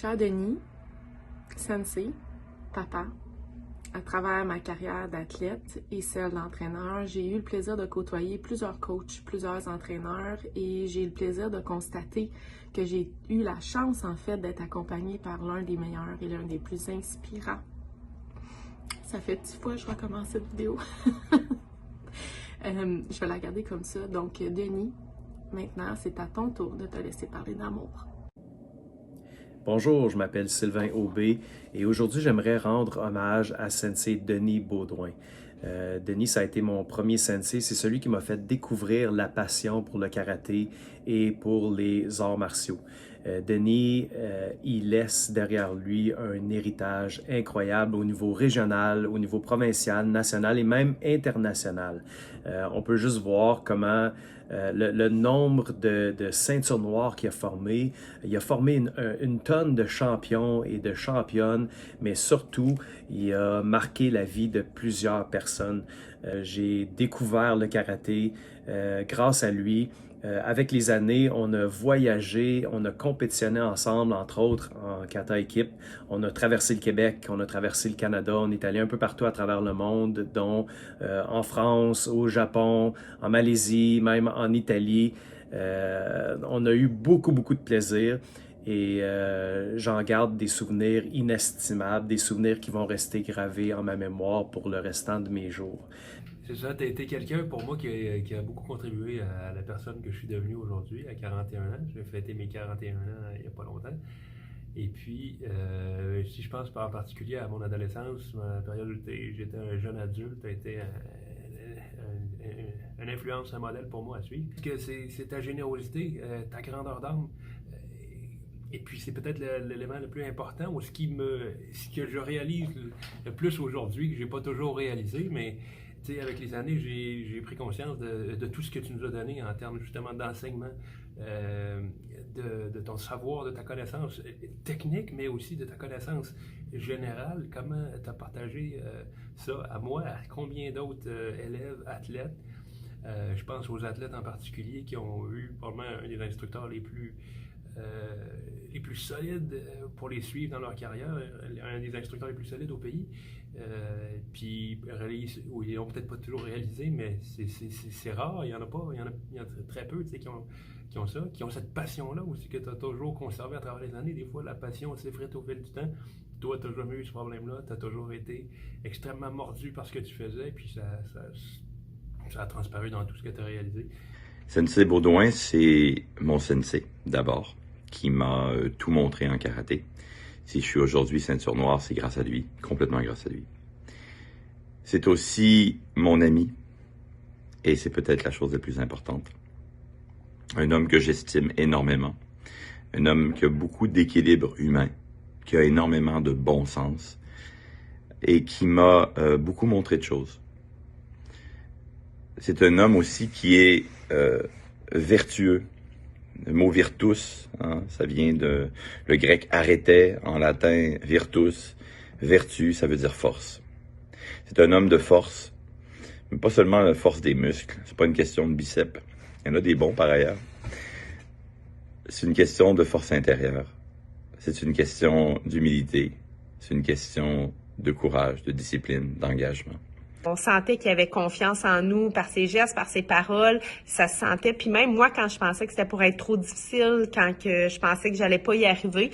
Cher Denis, sensei, papa, à travers ma carrière d'athlète et celle d'entraîneur, j'ai eu le plaisir de côtoyer plusieurs coachs, plusieurs entraîneurs et j'ai eu le plaisir de constater que j'ai eu la chance en fait d'être accompagnée par l'un des meilleurs et l'un des plus inspirants. Ça fait 10 fois que je recommence cette vidéo. Je vais la garder comme ça. Donc, Denis, maintenant, c'est à ton tour de te laisser parler d'amour. Bonjour, je m'appelle Sylvain Aubé et aujourd'hui j'aimerais rendre hommage à Sensei Denis Baudouin. Denis, ça a été mon premier sensei, c'est celui qui m'a fait découvrir la passion pour le karaté et pour les arts martiaux. Denis, il laisse derrière lui un héritage incroyable au niveau régional, au niveau provincial, national et même international. On peut juste voir comment le nombre de ceintures noires qu'il a formé. Il a formé une tonne de champions et de championnes, mais surtout, il a marqué la vie de plusieurs personnes. J'ai découvert le karaté grâce à lui. Avec les années, on a voyagé, on a compétitionné ensemble, entre autres en kata équipe. On a traversé le Québec, on a traversé le Canada, on est allé un peu partout à travers le monde, dont en France, au Japon, en Malaisie, même en Italie. On a eu beaucoup de plaisir et j'en garde des souvenirs inestimables, des souvenirs qui vont rester gravés en ma mémoire pour le restant de mes jours. C'est ça, tu as été quelqu'un pour moi qui a beaucoup contribué à la personne que je suis devenu aujourd'hui, à 41 ans. J'ai fêté mes 41 ans il n'y a pas longtemps. Et puis, si je pense en particulier à mon adolescence, ma période où j'étais un jeune adulte, tu as été une influence, un modèle pour moi à suivre. C'est ta générosité, ta grandeur d'âme. Et puis, c'est peut-être l'élément le plus important, ou ce que je réalise le plus aujourd'hui, que je n'ai pas toujours réalisé, mais avec les années, j'ai pris conscience de tout ce que tu nous as donné en termes justement d'enseignement, de ton savoir, de ta connaissance technique, mais aussi de ta connaissance générale. Comment tu as partagé ça à moi, à combien d'autres élèves, athlètes. Je pense aux athlètes en particulier qui ont eu probablement un des instructeurs les plus solides pour les suivre dans leur carrière, un des instructeurs les plus solides au pays. Puis ils n'ont peut-être pas toujours réalisé, mais c'est rare, il y en a pas, il y en a très peu qui ont ça, qui ont cette passion-là aussi que tu as toujours conservé à travers les années. Des fois, la passion s'effrite au fil du temps. Toi, tu n'as jamais eu ce problème-là, tu as toujours été extrêmement mordu par ce que tu faisais, puis ça a transparu dans tout ce que tu as réalisé. Sensei Baudouin, c'est mon sensei, d'abord, qui m'a tout montré en karaté. Si je suis aujourd'hui ceinture noire, c'est grâce à lui, complètement grâce à lui. C'est aussi mon ami, et c'est peut-être la chose la plus importante. Un homme que j'estime énormément, un homme qui a beaucoup d'équilibre humain, qui a énormément de bon sens, et qui m'a beaucoup montré de choses. C'est un homme aussi qui est vertueux. Le mot virtus, ça vient le grec arrêtait, en latin virtus, vertu, ça veut dire force. C'est un homme de force, mais pas seulement la force des muscles, c'est pas une question de biceps, il y en a des bons par ailleurs. C'est une question de force intérieure, c'est une question d'humilité, c'est une question de courage, de discipline, d'engagement. On sentait qu'il avait confiance en nous par ses gestes, par ses paroles. Ça se sentait. Puis même moi, quand je pensais que c'était pour être trop difficile, quand que je pensais que j'allais pas y arriver,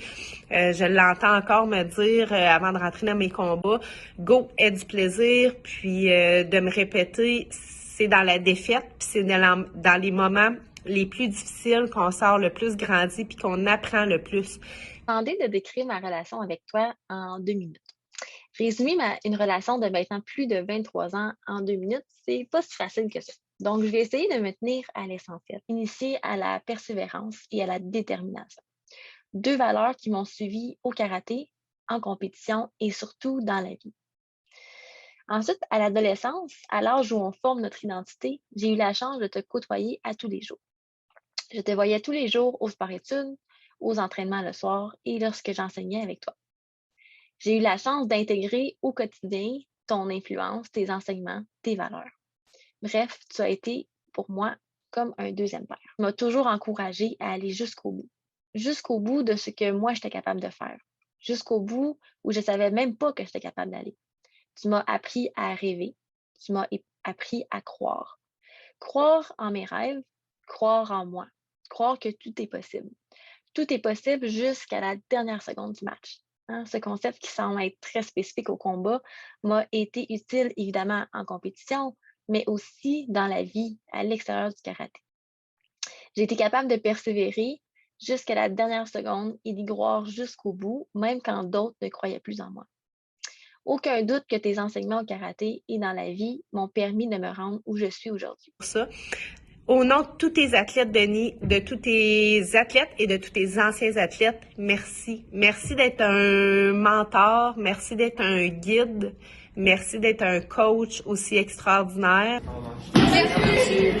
je l'entends encore me dire avant de rentrer dans mes combats, go, aie du plaisir. Puis de me répéter, c'est dans la défaite, puis c'est dans les moments les plus difficiles qu'on sort le plus grandi, puis qu'on apprend le plus. Demandé de décrire ma relation avec toi en 2 minutes. Résumer une relation de maintenant plus de 23 ans en 2 minutes, c'est pas si facile que ça. Donc, je vais essayer de me tenir à l'essentiel, initier à la persévérance et à la détermination. 2 valeurs qui m'ont suivi au karaté, en compétition et surtout dans la vie. Ensuite, à l'adolescence, à l'âge où on forme notre identité, j'ai eu la chance de te côtoyer à tous les jours. Je te voyais tous les jours aux sport-études, aux entraînements le soir et lorsque j'enseignais avec toi. J'ai eu la chance d'intégrer au quotidien ton influence, tes enseignements, tes valeurs. Bref, tu as été pour moi comme un deuxième père. Tu m'as toujours encouragé à aller jusqu'au bout. jusqu'au bout de ce que moi, j'étais capable de faire, jusqu'au bout où je ne savais même pas que j'étais capable d'aller. Tu m'as appris à rêver, tu m'as appris à croire. Croire en mes rêves, croire en moi, croire que tout est possible. Tout est possible jusqu'à la dernière seconde du match. Hein? Ce concept qui semble être très spécifique au combat m'a été utile évidemment en compétition, mais aussi dans la vie, à l'extérieur du karaté. J'ai été capable de persévérer jusqu'à la dernière seconde et d'y croire jusqu'au bout, même quand d'autres ne croyaient plus en moi. Aucun doute que tes enseignements au karaté et dans la vie m'ont permis de me rendre où je suis aujourd'hui. Pour ça, au nom de tous tes athlètes, Denis, de tous tes athlètes et de tous tes anciens athlètes, merci. Merci d'être un mentor, merci d'être un guide, merci d'être un coach aussi extraordinaire. Merci.